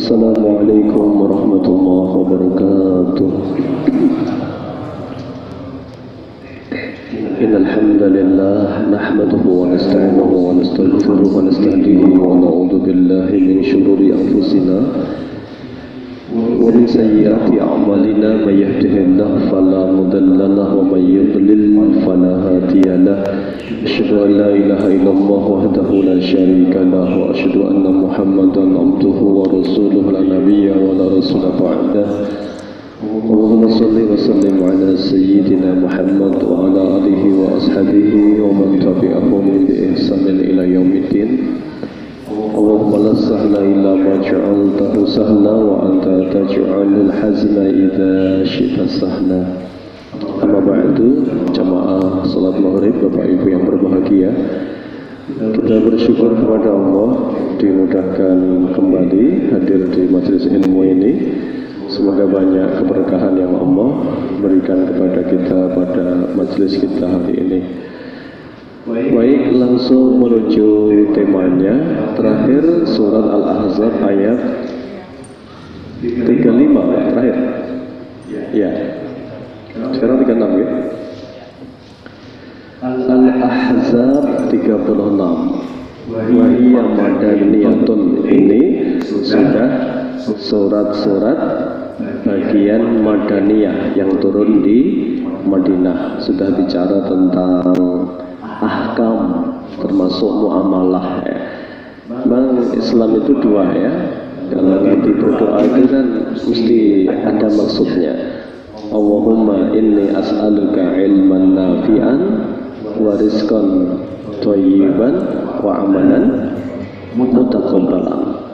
Assalamualaikum warahmatullahi wabarakatuh. Innal hamdalillah nahmaduhu wa nasta'inuhu wa nastaghfiruhu wa nastahdihi wa na'udzu billahi min shururi anfusina wa min sayyiati a'malina may yahdihillahu fala mudilla lahu wa may yudlil fala hadiya lahu. Asyhadu an la ilaha illallah wahdahu la syarika lahu wa asyhadu anna Muhammadan abduhu wa rasuluhu la nabiyya wa la rasula ba'dah. Allahumma salli wa sallim ala sayyidina Muhammad wa ala alihi wa ashabihi wa man tabi'ahum bi ihsanin ila yaumiddin. Allahumma la sahla illa ma ja'altahu sahla wa anta taj'alul hazna idza syi'ta sahla. Amma ba'du, jamaah salat maghrib Bapak Ibu yang berbahagia, kita bersyukur kepada Allah dimudahkan kembali hadir di majelis ilmu ini. Semoga banyak keberkahan yang Allah berikan kepada kita pada majelis kita hari ini. Baik, langsung menuju temanya. Terakhir surat Al-Ahzab ayat 35 terakhir. Ya. Sekarang 36 ya. Al-Ahzab 36. Wahiyya madaniyatun, ini sudah surat-surat bagian Madaniyah yang turun di Madinah. Sudah bicara tentang ahkam termasuk muamalah ya. Memang Islam itu dua ya. Kalau nanti berdoa itu kan mesti ada maksudnya. Allahumma inni as'aluka ilman nafi'an wa rizqan thayyiban wa amalan mutaqabbalan.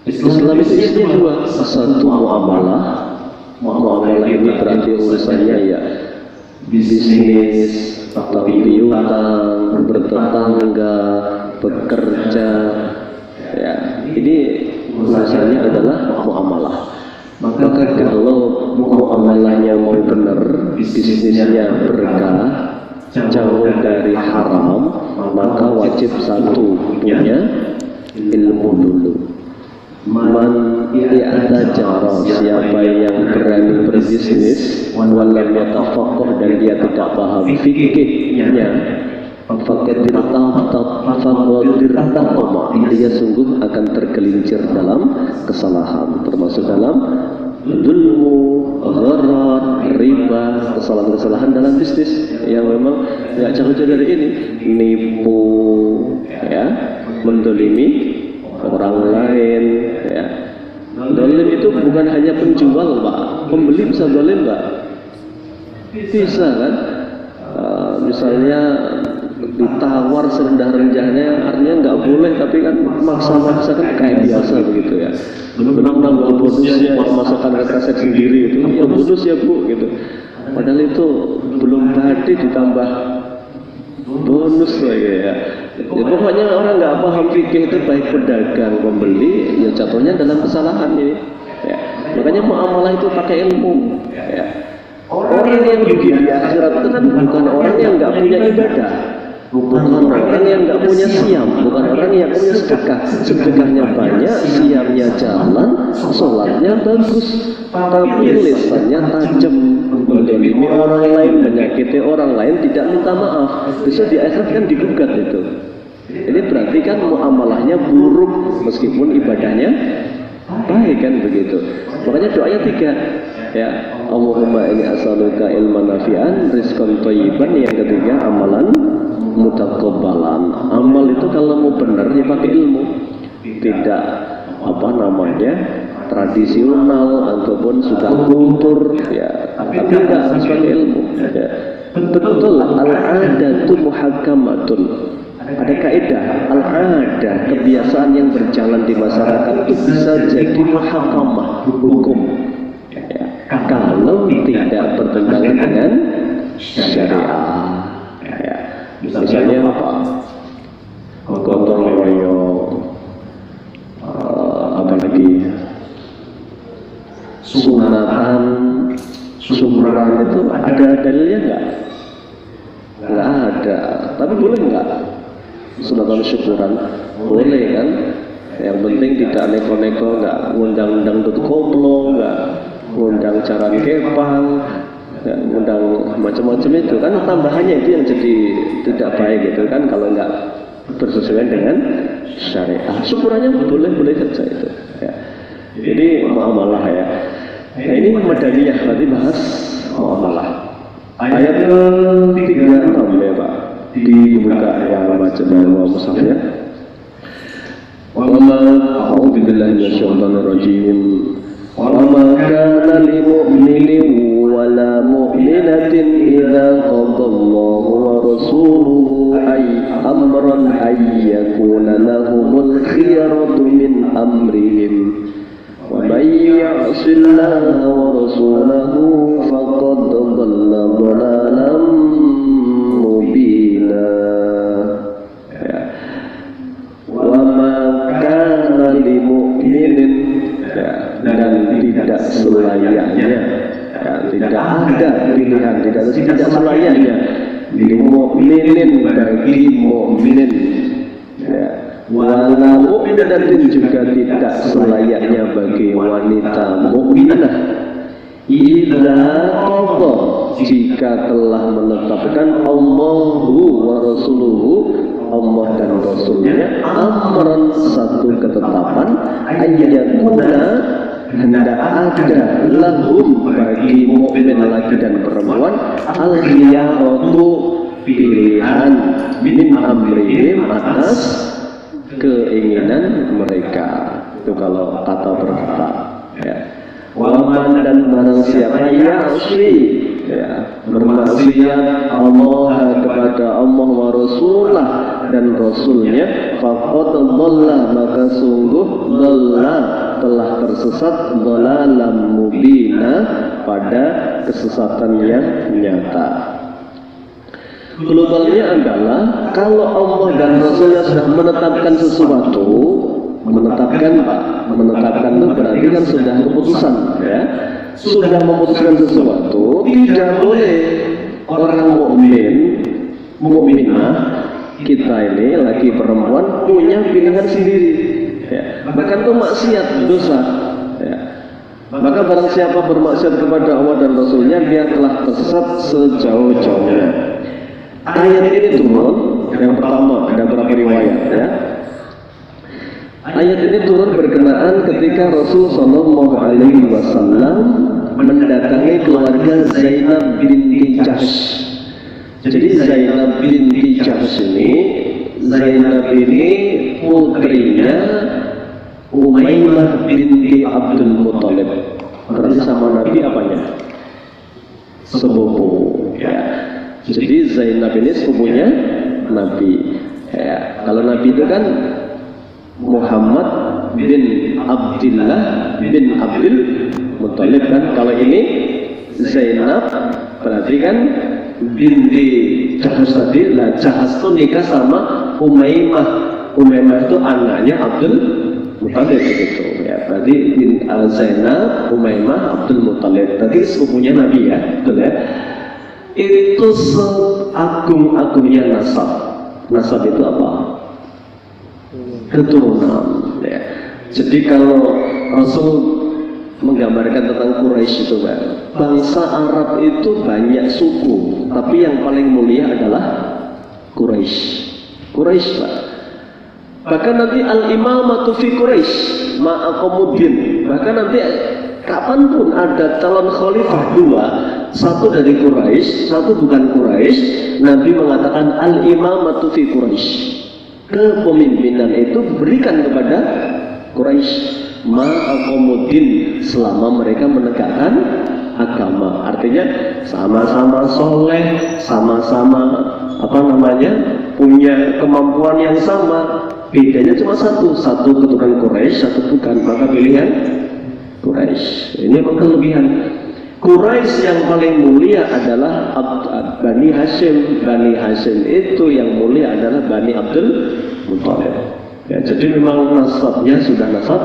Islam itu isinya dua. Satu muamalah. Muamalah ini berarti urusannya ya bisnis, piutang, bertetangga, bekerja ya. Ini urusannya adalah muamalah. Maka kalau muamalahnya mau benar, bisnisnya berkah, jauh dari haram, maka wajib satu punya ilmu dulu. Man i'tajara, siapa yang berani berbisnis walam yatafaqah dan dia tidak paham fikihnya, dia sungguh akan tergelincir dalam kesalahan, termasuk dalam zulmu, gharar, riba, kesalahan-kesalahan dalam bisnis yang memang nggak jauh-jauh dari ini. Nipu ya, mendolimi orang lain ya. Dolim itu bukan hanya penjual Pak, pembeli bisa dolim Pak, bisa kan. Misalnya ditawar serendah-rendahnya, artinya nggak boleh, tapi kan maksa-maksa kan kayak biasa begitu ya. Belum nambah bonusnya, masukkan ke kaset sendiri itu, ya bonus ya Bu gitu. Padahal itu belum tadi ditambah bonus lagi ya. Ya pokoknya orang nggak paham fikih itu, baik pedagang, pembeli, ya jatuhnya dalam kesalahan ini. Ya. Makanya muamalah itu pakai ilmu. Ya. Orang yang rugi di akhirat itu kan bukan orang yang nggak punya ibadah, bukan orang yang nggak punya siam, bukan orang yang punya sedekah. Sedekahnya banyak, siamnya jalan, sholatnya bagus, tapi lisannya tajam, mendolimi orang lain, menyakiti orang lain, tidak minta maaf. Bisa di akhirat kan digugat itu. Ini berarti kan muamalahnya buruk meskipun ibadahnya baik kan begitu. Makanya doanya 3 ya. Allahumma inni as'aluka ilman nafi'an, rizqan thayyiban. Yang ketiga amalan mutaqabbalan. Amal itu kalau mau benar ya pakai ilmu, tidak tradisional ataupun sudah kultur ya, tapi enggak harus pakai ilmu ya. Betul, al-adatu muhakkamatun. Ada kaidah al-adah, kebiasaan yang berjalan di masyarakat itu bisa jadi muhakkamah, hukum ya, kalau tidak bertentangan dengan syariah ya. Misalnya apa? Gotong royong, apalagi sunatan, sumran itu ada dalilnya enggak? Enggak ada. Tapi boleh enggak? Sunatan syukuran boleh kan? Yang penting tidak neko-neko, nggak ngundang-undang tutup koplo, nggak ngundang jaran kepang, nggak ngundang macam-macam itu kan tambahannya itu yang jadi tidak baik gitu kan kalau nggak bersesuaian dengan syariah. Syukurannya boleh-boleh saja itu. Ya. Jadi muamalah ya. Nah ini madaniyah berarti bahas muamalah. Ayat ke-36 ya Pak. Dibuka yang baca bahwa mushafnya. Wa ma a'udzu billahi minasyaitonir rajim. Wa ma kana lil mu'minin wa la mu'minatin idza qadallahu wa rasuluhu amran ay yakuna lahumul khiyaratu min amrihim. Wa may ya'sillaha wa rasulahu faqad dhalla dhalalan mubina. Wa ma kana lil mu'minin, dan tidak selayaknya, tidak ada pilihan, tidak selayaknya lil mu'minin bagi mukminin, wala mu'minatin juga tidak selayaknya bagi wanita mukminah, idza qada, jika telah menetapkan Allahu wa rasuluhu, Allah dan Rasulnya, amran satu ketetapan, ayyakuna hendak ada lahum bagi mukmin laki dan perempuan al-khiyaratu pilihan min amrihim atas keinginan mereka. Itu kalau kata berkata ya. Waman dan barang siapa ya'si, ya, bermaksiat Allah kepada Allah wa Rasulah dan Rasulnya, faqad dhalla, maka sungguh dhalla telah tersesat, dhalalan mubina, pada kesesatan yang nyata. Globalnya adalah kalau Allah dan Rasulnya sudah menetapkan sesuatu, menetapkan itu berarti kan sudah keputusan ya, sudah memutuskan sesuatu, tidak boleh orang mukminah kita ini laki perempuan punya pilihan sendiri ya. Bahkan itu maksiat, dosa ya. Maka barang siapa bermaksiat kepada Allah dan Rasulnya, dia telah tersesat sejauh-jauhnya. Ayat ini turun yang pertama, ada beberapa riwayat ya. Ayat ini turun berkenaan ketika Rasul Shallallahu Alaihi Wasallam mendatangi keluarga Zainab binti Jahsh. Jadi Zainab binti Jahsh ini, Zainab ini putrinya Umaymah binti Abdul Muthalib. Berarti sama Nabi apanya? Sepupu. Ya. Jadi Zainab ini sepupunya Nabi. Ya. Kalau Nabi itu kan Muhammad bin Abdullah bin Abdul Muthalib kan. Kalau ini Zainab berarti kan binti Jahsh tadi. Lah Jahsh itu nikah sama Umaymah. Umaymah itu anaknya Abdul Muthalib begitu ya. Berarti bin Zainab, Umaymah, Abdul Muthalib. Berarti sepupunya Nabi ya, betul ya. Itu seagung-agungnya nasab. Nasab itu apa? Keturunan ya. Jadi kalau Rasul menggambarkan tentang Quraisy itu Pak, bangsa Arab itu banyak suku, tapi yang paling mulia adalah Quraisy Pak. Bahkan nanti al-imamatu fi Quraisy ma'aqamuddin. Bahkan nanti kapanpun ada calon khalifah dua, satu dari Quraisy, satu bukan Quraisy, Nabi mengatakan al-imamatu fi Quraisy. Kepemimpinan itu berikan kepada Quraisy ma'aqamuddin, selama mereka menegakkan agama. Artinya sama-sama soleh, sama-sama punya kemampuan yang sama. Bedanya cuma satu keturunan Quraisy, satu bukan. Maka pilihan Quraisy. Ini memang kelebihan. Quraisy yang paling mulia adalah Bani Hashim. Bani Hashim itu yang mulia adalah Bani Abdul Muthalib. Ya, jadi memang nasabnya sudah nasab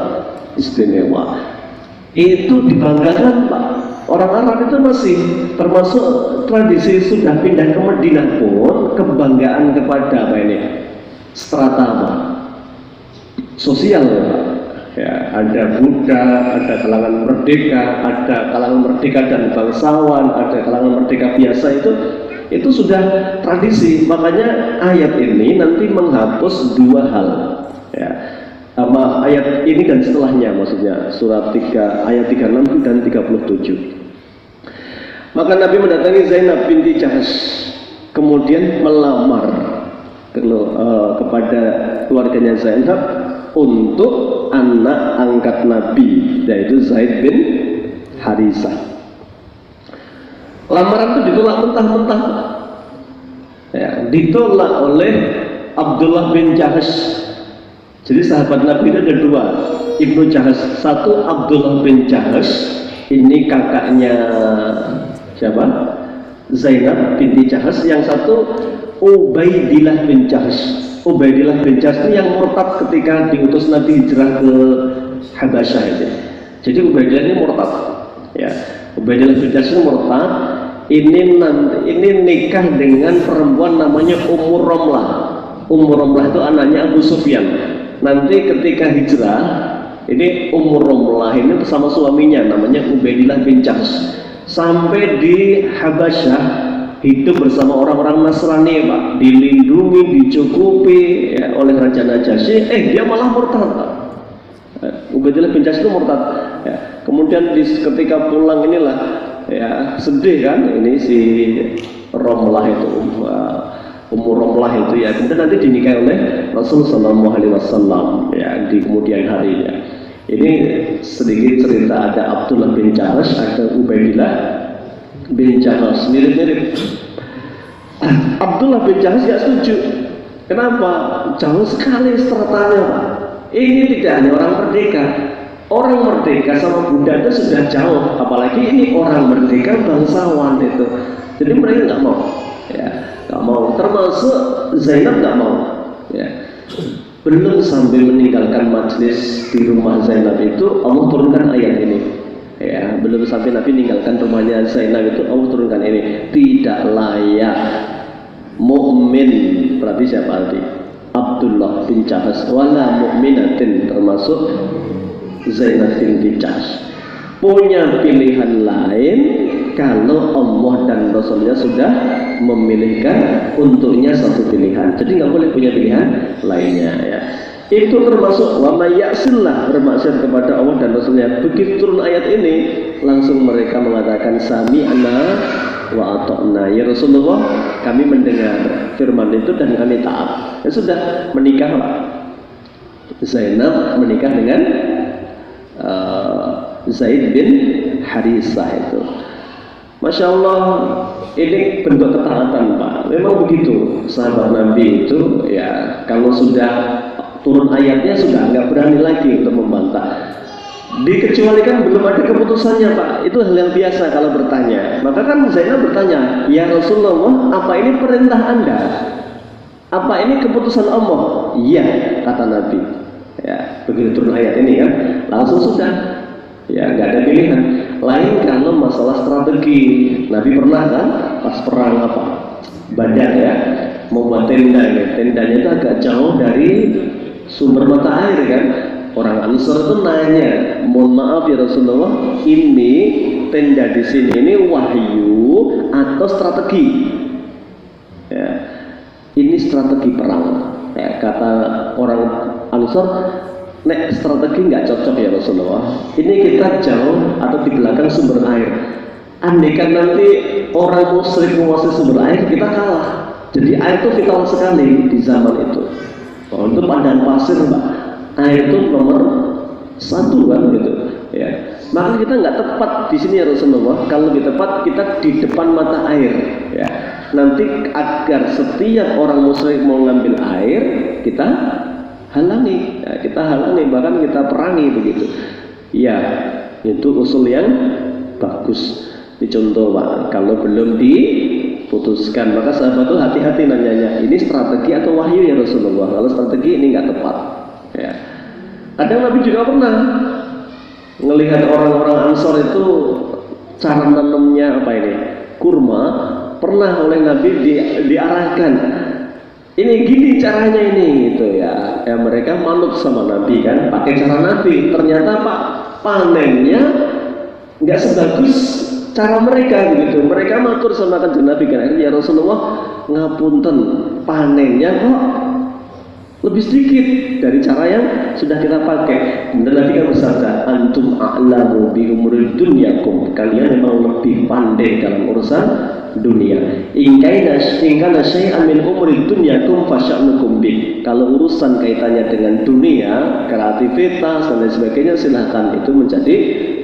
istimewa. Itu dibanggakan Pak. Orang Arab itu masih termasuk tradisi sudah pindah ke Madinah pun kebanggaan kepada apa ini? Strata apa? sosial ya Pak. Ya, ada Buddha, ada kalangan merdeka, ada kalangan merdeka dan bangsawan, ada kalangan merdeka biasa, itu sudah tradisi. Makanya ayat ini nanti menghapus dua hal ya. Sama ayat ini dan setelahnya, maksudnya surat 3 ayat 36 dan 37. Maka Nabi mendatangi Zainab binti Jahsh, kemudian melamar kepada keluarganya Zainab untuk anak angkat Nabi, yaitu Zaid bin Harisah. Lamaran itu ditolak mentah-mentah, ya, ditolak oleh Abdullah bin Jahsh. Jadi sahabat Nabi itu ada dua, Ibnu Jahsh. Satu Abdullah bin Jahsh, ini kakaknya siapa? Zainab binti Jahsh. Yang satu Ubaidillah bin Jahsh. Ubaidillah bin Jahsh ini yang murtad ketika diutus Nabi hijrah ke Habasyah itu. Jadi Ubaidillah ini murtad. Ya, Ubaidillah bin Jahsh ini murtad. Ini nikah dengan perempuan namanya Ummu Romlah. Ummu Romlah itu anaknya Abu Sufyan. Nanti ketika hijrah, ini Ummu Romlah ini bersama suaminya namanya Ubaidillah bin Jahsh sampai di Habasyah, hidup bersama orang-orang Nasrani Pak, dilindungi, dicukupi ya, oleh Raja Najasyi. Dia malah murtad Pak. Ubaidillah bin Jahsh itu murtad ya. Kemudian ketika pulang inilah ya, sedih kan, ini si Romlah itu Ummu Romlah itu ya, kemudian nanti dinikahi oleh Rasul Sallallahu Alaihi Wasallam ya di kemudian harinya. Ini sedikit cerita, ada Abdullah bin Jahsh, ada Ubaidillah bin Jahsh, mirip-mirip. Abdullah bin Jahsh ya setuju. Kenapa? Jauh sekali stratanya Pak. Ini tidak hanya orang merdeka. Orang merdeka sama Buddha itu sudah jauh, apalagi ini orang merdeka bangsawan itu. Jadi mereka nggak mau, ya, nggak mau. Termasuk Zainab nggak mau, ya. Belum sambil meninggalkan majlis di rumah Zainab itu Allah turunkan ayat ini. Ya, belum sampai Nabi meninggalkan rumahnya Zainab itu Allah turunkan ini. Tidak layak mukmin, berarti siapa arti? Abdullah bin Jahsh wala mukminatin, termasuk Zainab binti Jahsh, punya pilihan lain kalau Allah dan Rasulnya sudah memilihkan untuknya satu pilihan. Jadi nggak boleh punya pilihan lainnya ya. Itu termasuk wa may ya'sillah, bermaksud kepada Allah dan Rasulnya. Begitu turun ayat ini, langsung mereka mengatakan sami'na wa ata'na, ya Rasulullah, kami mendengar firman itu dan kami taat. Ya sudah, menikahlah. Zainab menikah dengan Zaid bin Harisah itu. Masya Allah, ini bentuk ketaatan Pak. Memang begitu sahabat Nabi itu ya, kalau sudah turun ayatnya sudah nggak berani lagi untuk membantah. Dikecualikan belum ada keputusannya Pak, itu hal yang biasa kalau bertanya. Maka kan Zainab bertanya, ya Rasulullah, apa ini perintah Anda? Apa ini keputusan Allah? Iya, kata Nabi. Ya, begitu turun ayat ini kan, langsung sudah, ya nggak ada pilihan. Lain kalau masalah strategi, Nabi pernah kan pas perang apa? Badar ya, mau buat tenda, ya. Tendanya itu agak jauh dari sumber mata air kan. Orang Ansor itu nanya, mohon maaf ya Rasulullah, ini tenda di sini ini wahyu atau strategi? Ya, ini strategi perang. Ya, kata orang Ansor, nek strategi nggak cocok ya Rasulullah. Ini kita jauh atau di belakang sumber air. Andaikan nanti orang musyrik menguasai sumber air, kita kalah. Jadi air itu vital sekali di zaman itu. Oh, itu padang pasir Mbak. Air itu nomor satu kan gitu. Ya. Maka kita nggak tepat di sini ya Rasulullah. Kalau lebih tepat kita di depan mata air. Ya. Nanti agar setiap orang musyrik mau ngambil air, kita halangi, ya, kita halangi, bahkan kita perangi begitu. Ya, itu usul yang bagus. Dicontoh Pak, kalau belum diputuskan, maka sahabat itu hati-hati nanyanya, ini strategi atau wahyu ya Rasulullah? Kalau strategi ini nggak tepat. Ya. Kadang Nabi juga pernah melihat orang-orang Ansor itu cara nanamnya apa ini? Kurma, pernah oleh Nabi diarahkan. ini gini caranya ini gitu ya. Ya mereka manut sama Nabi kan, pakai cara Nabi. Ternyata Pak panennya nggak sebagus cara mereka gitu. Mereka matur sama kanjeng Nabi kan, ya Rasulullah ngapunten panennya kok lebih sedikit dari cara yang sudah kita pakai. Kemudian Nabi kan bersabda, antum a'lamu bi umuri dunyakum, kalian memang lebih pandai dalam urusan dunia. Ingkana syai'an min umuri dunyakum fasya'nukum bi. Kalau urusan kaitannya dengan dunia, kreativitas dan lain sebagainya, silahkan, itu menjadi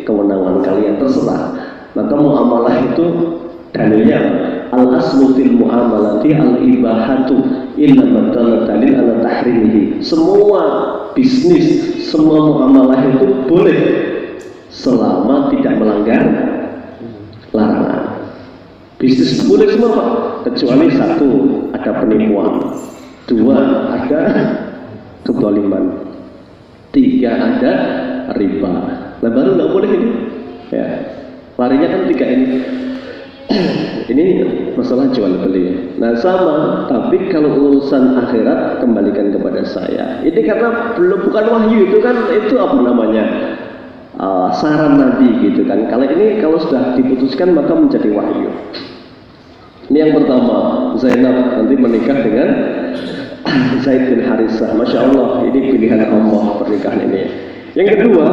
kewenangan kalian, terserah. Maka muamalah itu dalilnya al-aslu fil muamalati al-ibahatu illa badal dalil ala tahrimihi. Semua bisnis, semua muamalah itu boleh selama tidak melanggar larangan. Bisnis boleh semua Pak, kecuali satu, ada penipuan, dua, ada kezaliman, tiga, ada riba. Nah baru nggak boleh ini ya. Larinya kan tiga ini. Ini masalah jual beli. Nah sama, tapi kalau urusan akhirat kembalikan kepada saya. Ini karena bukan wahyu, itu kan itu apa namanya, saran Nabi gitu kan. Kalau ini kalau sudah diputuskan maka menjadi wahyu. Ini yang pertama, Zainab nanti menikah dengan Zaid bin Harisah. Masya Allah, ini pilihan Allah pernikahan ini. Yang kedua,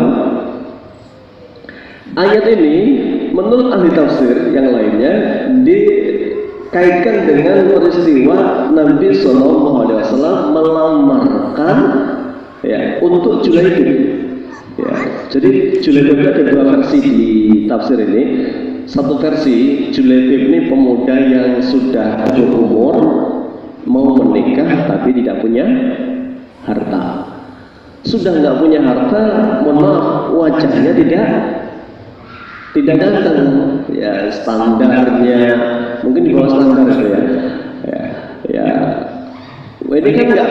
ayat ini menurut ahli tafsir yang lainnya dikaitkan dengan peristiwa Nabi SAW melamarkan ya untuk Julaibib. Ya, jadi Julaibib ada dua versi di tafsir ini. Satu versi, Julaibib ini pemuda yang sudah berumur mau menikah tapi tidak punya harta. Sudah nggak punya harta, mohon maaf, wajahnya tidak datang, ya standarnya mungkin di bawah standar itu ya. Ini kan nggak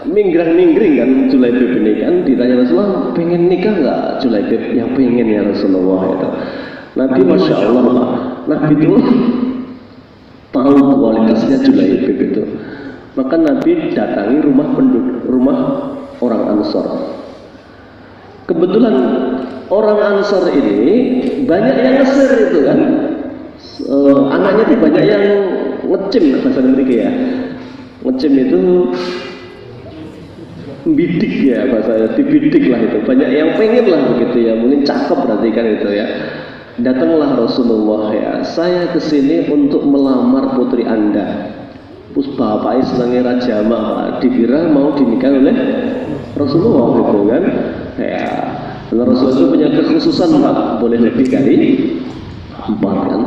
minggrang kan Julaibib ini kan, ditanya Rasulullah pengen nikah nggak Julaibib? Ya pengen ya Rasulullah itu. Nabi Masya Allah, Nabi itu tahu kualitasnya Julaibib itu. Maka Nabi datangi rumah orang Ansor. Kebetulan orang Ansor ini banyak yang ngeser itu kan, anaknya itu banyak yang ngecim bahasa Amerika ya. Ngecim itu bidik ya, bahasa dibidik lah itu. Banyak yang pengen lah begitu ya, mungkin cakep berarti kan itu ya. Datanglah Rasulullah ya, saya kesini untuk melamar putri Anda. Terus bapaknya senangnya Raja Mah, dikira mau dinikah oleh Rasulullah gitu kan. Ya, karena Rasulullah itu punya kekhususan Pak, boleh lebih dari 4 kan.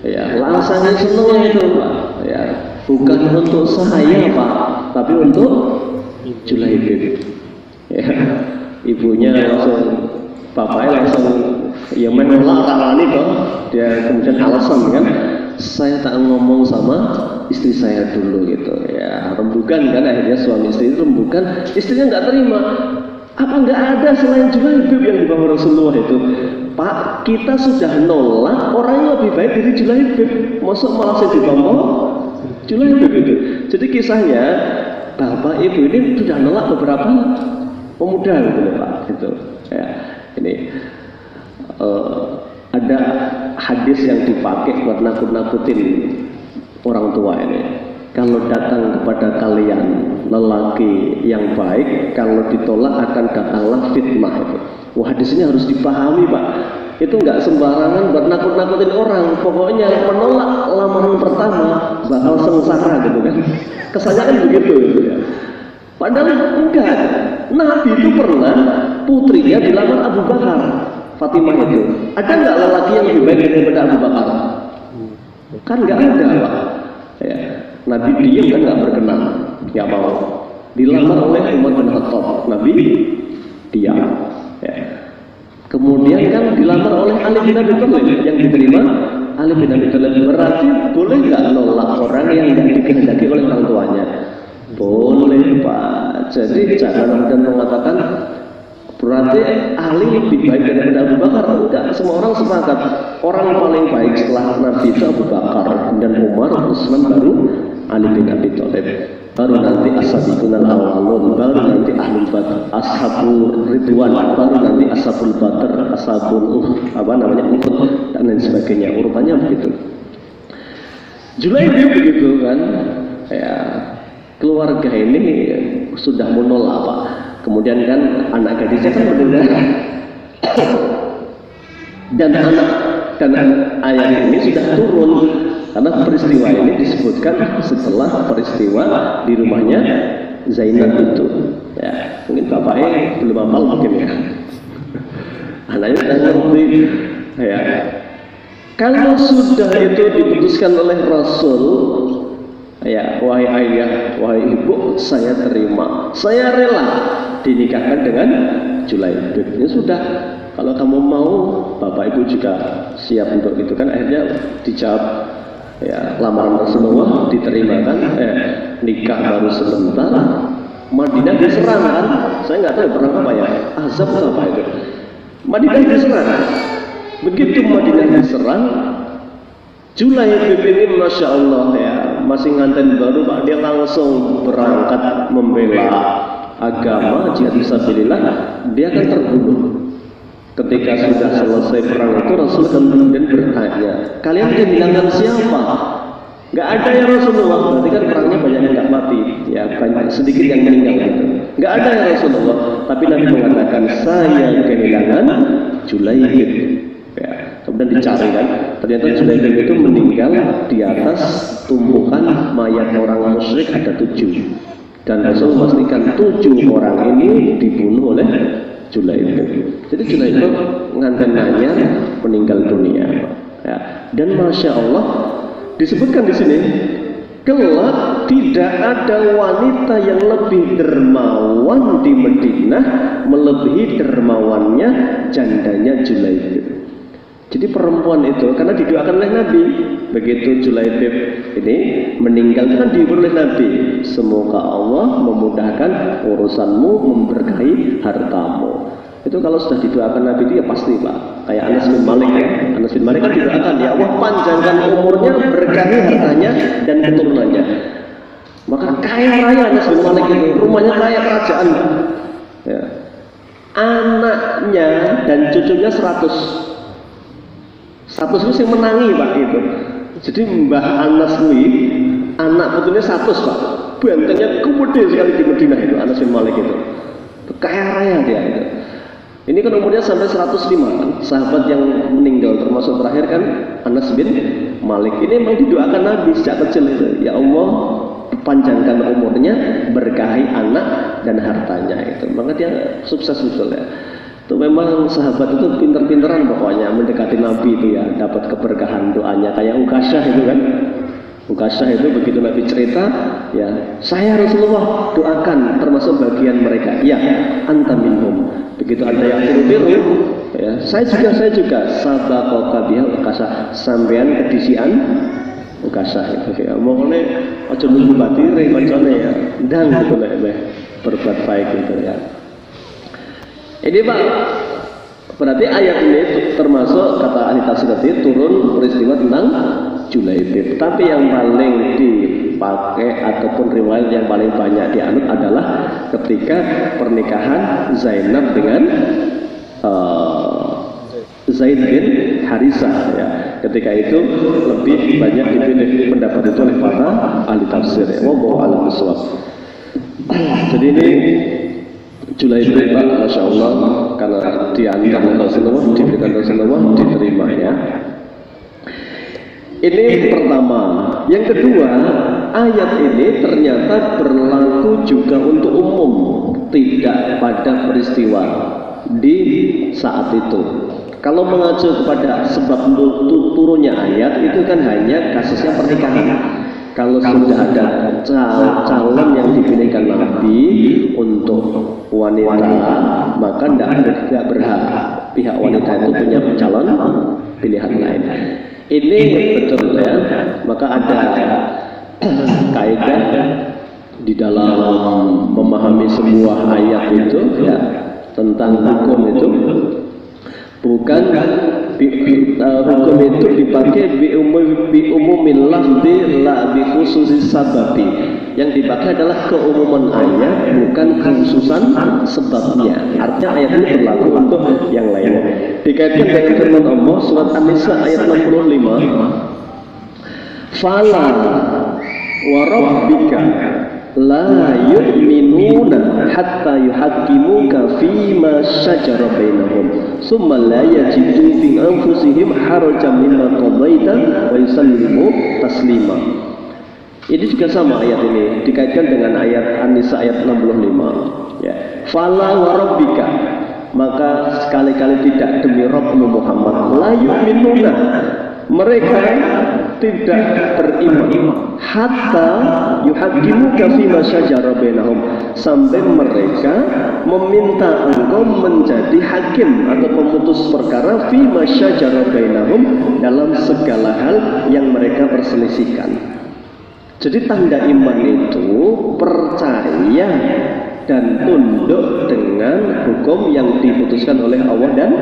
Ya, langsungnya senangnya itu Pak. Ya, bukan untuk saya Pak, tapi untuk Julaibib. Ya, ibunya langsung, bapaknya langsung ya menolak karena itu. Dia kemudian alasan kan, saya tak ngomong sama istri saya dulu gitu ya, rembukan kan, akhirnya suami istri itu rembukan, istrinya nggak terima. Apa nggak ada selain Julaibib yang dibawa Rasulullah itu? Pak, kita sudah nolak orang yang lebih baik dari Julaibib, masuk malah saya dibawa Julaibib itu. Jadi kisahnya bapak ibu ini sudah nolak beberapa pemuda gitu Pak gitu ya. Ini ada hadis yang dipakai buat nakut-nakutin orang tua ini. Kalau datang kepada kalian lelaki yang baik, kalau ditolak akan datanglah fitnah itu. Wah, hadis ini harus dipahami Pak. Itu nggak sembarangan buat nakut-nakutin orang. Pokoknya menolak lamaran pertama bakal sengsara gitu kan. Kesannya kan begitu gitu ya. Padahal enggak. Nabi itu pernah putrinya dilamar Abu Bakar, Fatimah itu. Ada nggak lelaki yang lebih baik daripada Abu Bakar? Kan nggak ada Pak. Ya. Nabi diam kan nggak berkenan, nggak mau. Dilamar oleh Umar bin Khattab, Nabi diam. Ya. Kemudian kan dilamar oleh Ali bin Abi Thalib, yang diterima Ali bin Abi Thalib. Berarti boleh nggak nolak orang yang nggak dikehendaki oleh orang tuanya? Boleh Pak. Jadi jangan dan mengatakan berarti Ali lebih baik daripada Abu Bakar. Enggak, semua orang sepakat orang paling baik setelah Nabi itu Abu Bakar, dan Umar, Utsman, baru Ali bin Abi Thalib, baru nanti as-sabiqunal awwalun, baru nanti ahlul badr, ashabul ridwan, baru nanti ashabul badr, ashabul Uhud dan lain sebagainya. Urutannya begitu. Julaibib begitu kan, ya keluarga ini sudah menolak Pak. Kemudian kan anak gadisnya kan mendengar dan ayat ini sudah turun karena peristiwa ini disebutkan setelah peristiwa di rumahnya Zainab itu. Ya, mungkin bapaknya belum hafal mungkin ya. Anaknya sudah ngerti. Ya. Kalau sudah itu diputuskan oleh Rasul, ya, wahai ayah, wahai ibu, saya terima, saya rela dinikahkan dengan Julaibib. Ini sudah, kalau kamu mau, bapak ibu juga siap untuk itu kan. Akhirnya dijawab, ya, lamaran Rasulullah diterima kan. Nikah baru sebentar, Madinah diserang kan. Saya nggak tahu perang apa ya, Azab atau apa itu. Madinah diserang. Begitu Madinah diserang, Julaibib ini Masya Allah ya, masih nganten baru Pak, dia langsung berangkat membela agama, jihad fisabilillah. Dia akan terbunuh. Ketika sudah selesai perang itu, Rasul kemudian bertanya, kalian kehilangan siapa? Gak ada ya Rasulullah. Berarti kan perangnya banyak yang gak mati, ya banyak, sedikit yang meninggal gitu. Gak ada ya Rasulullah. Tapi Nabi mengatakan, saya kehilangan Julaibib. Ya, kemudian dicari kan, ternyata Julaibib itu meninggal di atas tumpukan mayat orang musyrik ada 7. Dan Rasul memastikan 7 orang ini dibunuh oleh Julaibib. Jadi Julaibib nganten nanya meninggal dunia. Ya. Dan Masya Allah disebutkan di sini, kelak tidak ada wanita yang lebih dermawan di Madinah melebihi dermawannya jandanya Julaibib. Jadi perempuan itu karena didoakan oleh Nabi, begitu Julaibib ini meninggal kan dihibur oleh Nabi, semoga Allah memudahkan urusanmu, memberkahi hartamu. Itu kalau sudah didoakan Nabi itu ya pasti Pak. Kayak Anas bin Malik ya, Anas bin Malik kan didoakan, ya Allah panjangkan umurnya, berkahi hartanya dan keturunannya. Maka kaya raya Anas bin Malik itu, rumahnya kaya kerajaan. Ya. Anaknya dan cucunya 100 itu yang menangi Pak itu. Jadi Mbah Anas ini anak putunya 100 Pak. Bantengnya gede sekali di Madinah itu Anas bin Malik itu. Kaya raya dia itu. Ini kan umurnya sampai 105 kan. Sahabat yang meninggal termasuk terakhir kan Anas bin Malik. Ini memang didoakan Nabi sejak kecil itu. Ya Allah panjangkan umurnya, berkahi anak dan hartanya itu. Maka dia sukses betul ya. Itu memang sahabat itu pinter-pinteran pokoknya mendekati Nabi itu ya, dapat keberkahan doanya. Kayak Ukasyah itu kan, Ukasyah itu begitu Nabi cerita, ya saya Rasulullah doakan termasuk bagian mereka, ya anta minhum. Begitu ada yang tiru-tiru, ya saya juga sabaqaka biha Ukasyah, sampean kedisian Ukasyah itu ya. Mongone aja nunggu batire kancane ya, ndang gitu nek berbuat baik gitu ya. Ini Pak, berarti ayat ini termasuk kata ahli tafsir tadi turun peristiwa tentang Julaibib. Tapi yang paling dipakai ataupun riwayat yang paling banyak dianut adalah ketika pernikahan Zainab dengan Zaid bin Harisah ya. Ketika itu lebih banyak dipilih pendapat itu oleh para ahli tafsir ya. Wallahu a'lam bishawab. Jadi ini Julaibib Pak, Masya Allah, karena diantar Rasulullah, diberikan Rasulullah, diterima ya. Ini pertama. Yang kedua, ayat ini ternyata berlaku juga untuk umum, tidak pada peristiwa di saat itu. Kalau mengacu kepada sebab turunnya ayat, itu kan hanya kasusnya pernikahan. Kalau sudah ada calon yang dipilihkan Nabi untuk wanita, maka tidak berhak pihak wanita itu punya calon pilihan lain. Ini betul ya. Maka ada kaidah di dalam memahami sebuah ayat itu ya, tentang hukum itu bukan hukum itu dipakai bi umumil lafzi la bi khususis sababi. Yang dipakai adalah keumuman ayat, bukan kekhususan sebabnya. Artinya ayat ini berlaku untuk yang lainnya. Dikaitkan dengan firman Allah surat An-Nisa ayat 65. Fala wa rabbika la yu'minuna hatta yuhaqqimuka fima syajara bainahum summa la yajidu fi anfusihim harajan mimma qadaita wa yusallimu taslima. Ini juga sama ayat ini dikaitkan dengan ayat An-Nisa ayat 65 ya. Fala wa rabbika, maka sekali-kali tidak demi Rabbmu Muhammad, la yu'minuna, mereka tidak beriman hatta yuhaqqimuka fima syajara bainahum, sampai mereka meminta engkau menjadi hakim atau pemutus perkara fima syajara bainahum, dalam segala hal yang mereka perselisihkan. Jadi tanda iman itu percaya dan tunduk dengan hukum yang diputuskan oleh Allah dan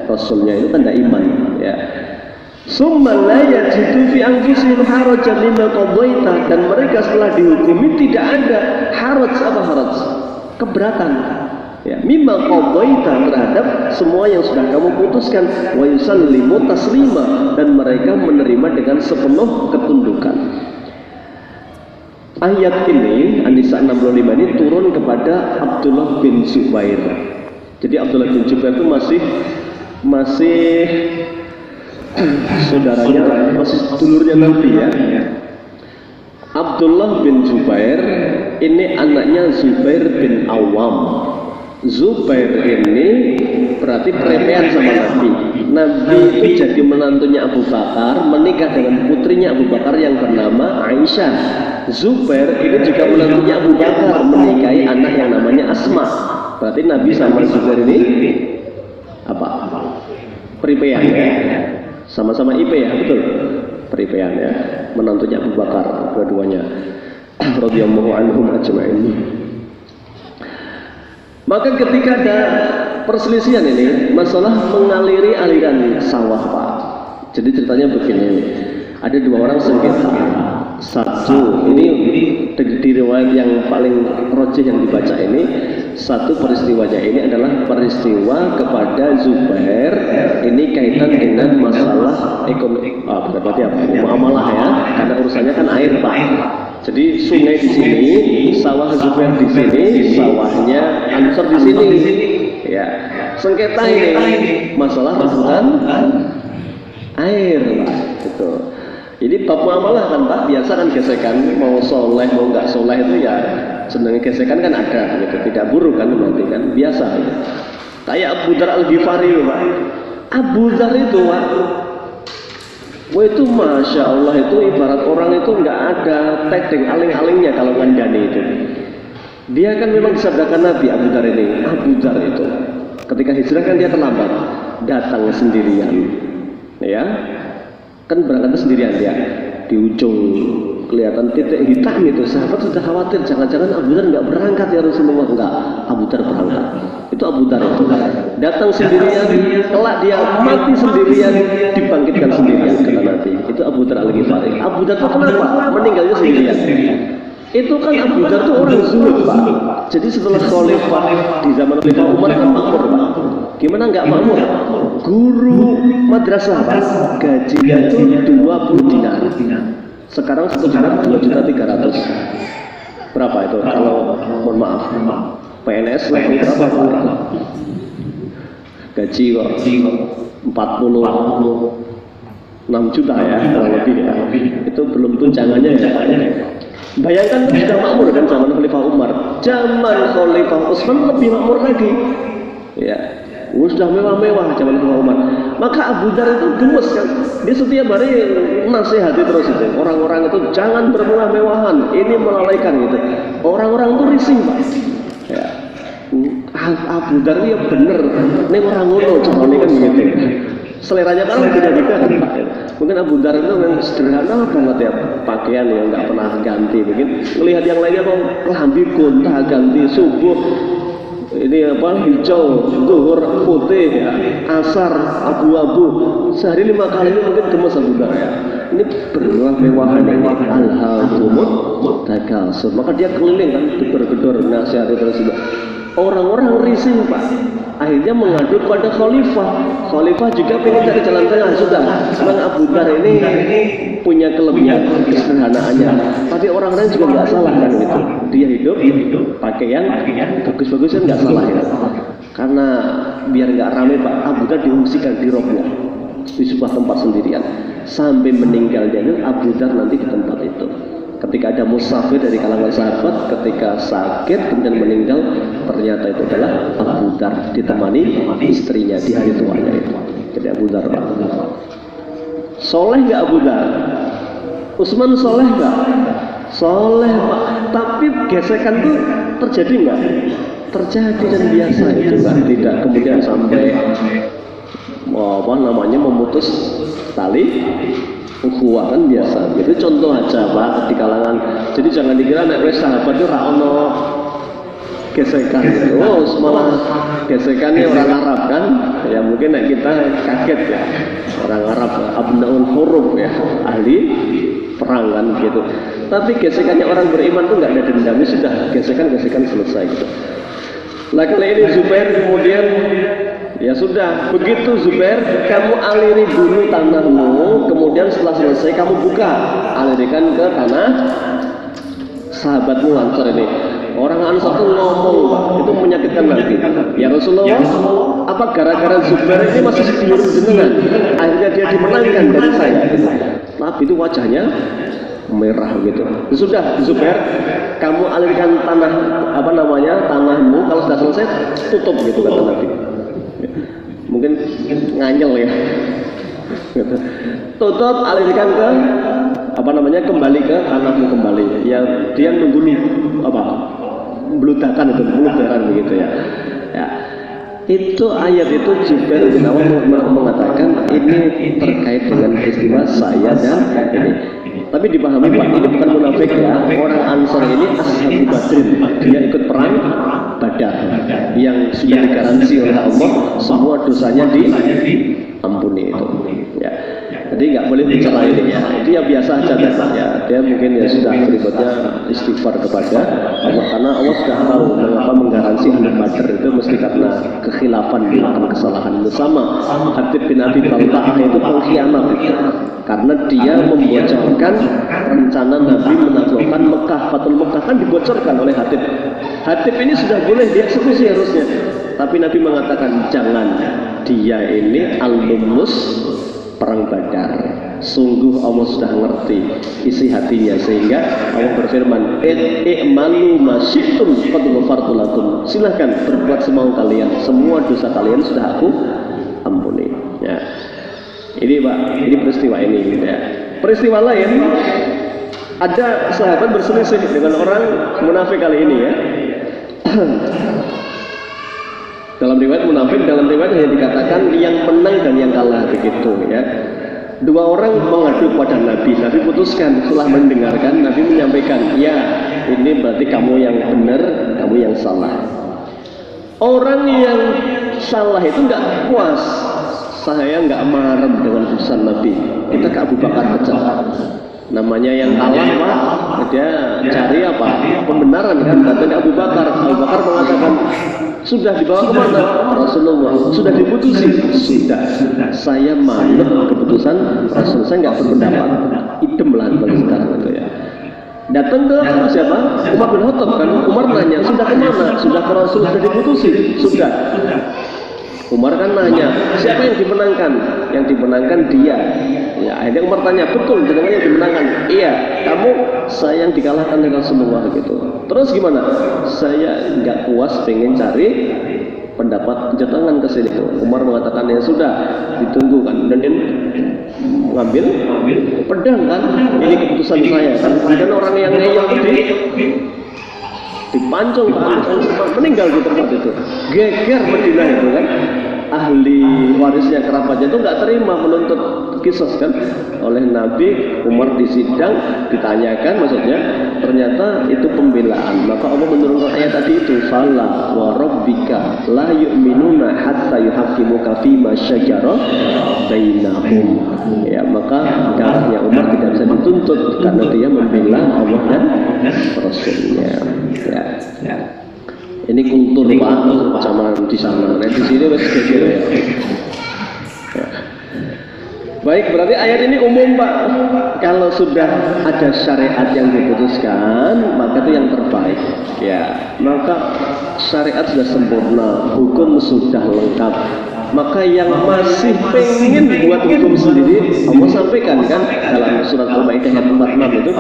Rasulnya, itu tanda iman ya. Summa la yajidu fi anfusihim harajan mimma qadaita, dan mereka setelah dihukumi tidak ada haraj. Apa haraj? Keberatan ya, mimma qadaita, terhadap semua yang sudah kamu putuskan, wa yusallimu taslima, dan mereka menerima dengan sepenuh ketundukan. Ayat ini An-Nisa 65 ini turun kepada Abdullah bin Zubair. Jadi Abdullah bin Zubair itu masih saudaranya, masih dulurnya Nabi ya. Abdullah bin Zubair ini anaknya Zubair bin Awam. Zubair ini berarti perepean sama Nabi. Nabi itu jadi menantunya Abu Bakar, menikah dengan putrinya Abu Bakar yang bernama Aisyah. Zubair ini juga menantunya Abu Bakar, menikahi anak yang namanya Asma. Berarti Nabi sama Zubair ini apa? Peripean ya? Sama-sama IP ya, betul? Peripean ya, menantunya Abu Bakar dua-duanya. Radhiyallahu anhum ajma'in. Maka ketika ada perselisihan ini, masalah mengaliri aliran sawah Pak. Jadi ceritanya begini, ada dua orang sengketa. Satu, ini di riwayat yang paling rojih yang dibaca ini, satu peristiwanya ini adalah peristiwa kepada Zubair. Ini kaitan dengan masalah ekonomi, berarti apa? Muamalah ya, karena urusannya kan air Pak. Jadi sungai di sini, sawah Zubair di sini, sawahnya Ansor di sini. Ya, sengketa ini masalah rebutan air, Pak. Gitu. Jadi bab muamalah kan Pak, biasa kan gesekan, mau soleh mau nggak soleh itu ya senangnya gesekan kan ada, gitu. Tidak buruk kan nanti kan, biasa. Ya. Kayak Abu Dzar Al-Ghifari Pak. Abu Dzar itu Pak, wah itu masya Allah, itu ibarat orang itu nggak ada teknik aling-alingnya kalau ngandani itu. Dia kan memang disabdakan Nabi Abu Dzar ini. Abu Dzar itu ketika hijrah kan dia terlambat, datang sendirian, ya kan berangkatnya sendirian dia. Di ujung kelihatan titik hitam itu, sahabat sudah khawatir jangan-jangan Abu Dzar nggak berangkat ya Rasulullah. Enggak, Abu Dzar berangkat. Itu Abu Dzar itu datang sendirian, kelak dia mati sendirian, dibangkitkan sendirian kata Nabi. Itu Abu Dzar Al-Ghifari. Abu Dzar itu kenapa meninggalnya sendirian? Itu kan Abu Dzar itu orang zuhud Pak. Jadi setelah khalifah di zaman Khalifah Umar kan makmur Pak. Gimana nggak makmur? Guru madrasah Pak, gajinya itu 20 dinar. Sekarang 1 dinar 2.300.000. Berapa itu? Kalau mohon maaf, PNS berapa? Gaji kok 46 juta ya, kurang lebih ya. Itu belum tunjangannya ya Pak. Bayangkan itu sudah makmur kan zaman Khalifah Umar. Zaman Khalifah Utsman lebih makmur lagi. Ya, sudah mewah-mewah zaman Khalifah Umar. Maka Abu Dzar itu gemes kan. Dia setiap hari nasihati terus itu. Orang-orang itu jangan bermewah-mewahan. Ini melalaikan gitu. Orang-orang itu risih Pak. Ya. Abu Dzar ya bener. Ini orang ngono cuma ini kan gitu. Seleranya kan beda-beda kan Pak. Mungkin Abu Dzar itu memang sederhana banget ya, pakaian yang nggak pernah ganti. Mungkin melihat yang lainnya kok kelambi gonta ganti, subuh ini apa hijau, zuhur putih, ya, asar abu-abu, sehari 5 kali ini mungkin gemes Abu Dhar ya. Ini bermewah-mewahan ini alhamdulillah takasur. Maka dia keliling kan gedor-gedor nasihat terus. Orang-orang risih Pak. Akhirnya mengadu pada khalifah. Khalifah juga pengen cari jalan tengah. Sudah, memang Abu Dhar ini punya kelebihan kesederhanaannya. Tapi orang-orang juga nggak salah kan gitu. Dia hidup pakai yang bagus-bagus kan nggak salah ya. Karena biar nggak ramai Pak, Abu Dhar diungsikan di Rohnya di sebuah tempat sendirian sampai meninggalnya Abu Dhar nanti di tempat itu. Ketika ada musafir dari kalangan sahabat, ketika sakit kemudian meninggal, ternyata itu adalah Abu Dhar ditemani istrinya di hari tuanya itu. Jadi Abu Dhar Pak. Soleh nggak Abu Dhar? Utsman soleh nggak? Soleh Pak. Tapi gesekan itu terjadi nggak? Terjadi dan biasa itu kan, tidak kemudian sampai memutus tali ukhuwah kan biasa. Itu contoh aja Pak di kalangan. Jadi jangan dikira nek wis sahabat itu ra ono gesekan gitu. Oh, malah gesekannya orang Arab kan. Ya mungkin nek kita kaget ya. Orang Arab abnaul huruf ya, ahli perang kan gitu. Tapi gesekannya orang beriman tuh nggak ada dendam, sudah gesekan selesai gitu. Nah kali ini Zubair kemudian ya sudah, begitu Zubair kamu aliri dulu tanahmu, kemudian setelah selesai kamu buka, alirikan ke tanah sahabatmu Ansar ini. Orang Ansar itu ngomong Pak, itu menyakitkan nanti. Ya Rasulullah, apa gara-gara Zubair ini masih sedulur jenengan, akhirnya dia dimenangkan dari saya gitu. Nabi itu wajahnya merah gitu. Sudah Zubair, kamu alirkan tanahmu, kalau sudah selesai tutup gitu kata Nabi. Mungkin nganyel ya. Tutup, alirkan ke kembali ke tanahmu kembali. Ya dia nunggu beludakan itu, beludakan begitu ya. Ya. Itu ayat itu Jibril bin Awam mengatakan ini terkait dengan peristiwa saya dan ini. Tapi dipahami Pak, ini bukan munafik ya. Orang Ansar ini Ashabu Badrin, dia ikut perang Badar yang sudah digaransi oleh Allah semua dosanya diampuni itu. Ya. Jadi nggak boleh bicara ini ya. Itu ya biasa aja ya. Dia mungkin ya sudah berikutnya istighfar kepada Allah karena Allah sudah tahu mengapa menggaransi ahli Badar itu mesti karena kekhilafan melakukan kesalahan bersama. Hatib bin Abi Balta'ah itu pengkhianat karena dia membocorkan rencana Nabi menaklukkan Mekah. Fatul Mekah kan dibocorkan oleh Hatib. Hatib ini sudah boleh dieksekusi harusnya, tapi Nabi mengatakan jangan, dia ini alumnus perang Badar. Sungguh Allah sudah ngerti isi hatinya sehingga Allah berfirman, i'malu ma syi'tum qad ghafartu lakum. Silakan berbuat semau kalian, semua dosa kalian sudah aku ampuni. Ya. Ini Pak, ini peristiwa ini ya. Peristiwa lain ada sahabat berselisih dengan orang munafik kali ini ya. Dalam riwayat munafik, dalam riwayat hanya dikatakan yang menang dan yang kalah begitu ya. Dua orang mengadu pada Nabi. Nabi putuskan setelah mendengarkan, Nabi menyampaikan, ya ini berarti kamu yang benar, kamu yang salah. Orang yang salah itu nggak puas. Saya nggak marah dengan putusan Nabi. Kita ke Abu Bakar pecah. Namanya yang kalah Pak, dia cari pembenaran kan, katanya Abu Bakar. Abu Bakar mengatakan, sudah dibawa kemana? Rasulullah, sudah diputusi. Sudah, saya manut keputusan Rasul, saya nggak berpendapat. Idem lah sekarang itu ya. Datang ke siapa? Umar bin Khattab kan. Umar nanya, sudah kemana? Sudah ke Rasul, sudah diputusi. Sudah. Umar kan nanya, siapa yang dimenangkan? Yang dimenangkan dia. Ya, akhirnya Umar tanya, betul, jenengan yang dimenangkan? Iya, kamu saya yang dikalahkan dengan semua gitu. Terus gimana? Saya nggak puas, pengen cari pendapat jangan ke sini. Umar mengatakan ya sudah, ditunggu kan. Dan dia ngambil pedang kan. Ini keputusan saya kan. Dan orang yang ngeyel dipancung kan, meninggal di tempat itu. Geger Madinah itu kan. Ahli warisnya kerabatnya itu nggak terima menuntut kisos kan oleh Nabi. Umar disidang, ditanyakan maksudnya, ternyata itu pembelaan. Maka Allah menurunkan ayat tadi itu, fala wa rabbika la yu'minuna hatta yuhaqqimuka fima syajara bainahum. Ya, maka darahnya Umar tidak bisa dituntut karena dia membela Allah dan Rasulnya. Ya. Ini kultur Pak, zaman di sana. Nah, di sini masih geger ya. Baik, berarti ayat ini umum Pak. Kalau sudah ada syariat yang diputuskan, maka itu yang terbaik. Ya, maka syariat sudah sempurna, hukum sudah lengkap. Maka yang masih pengen buat hukum sendiri, Allah sampaikan kan dalam surat Al-Maidah ayat 46 itu,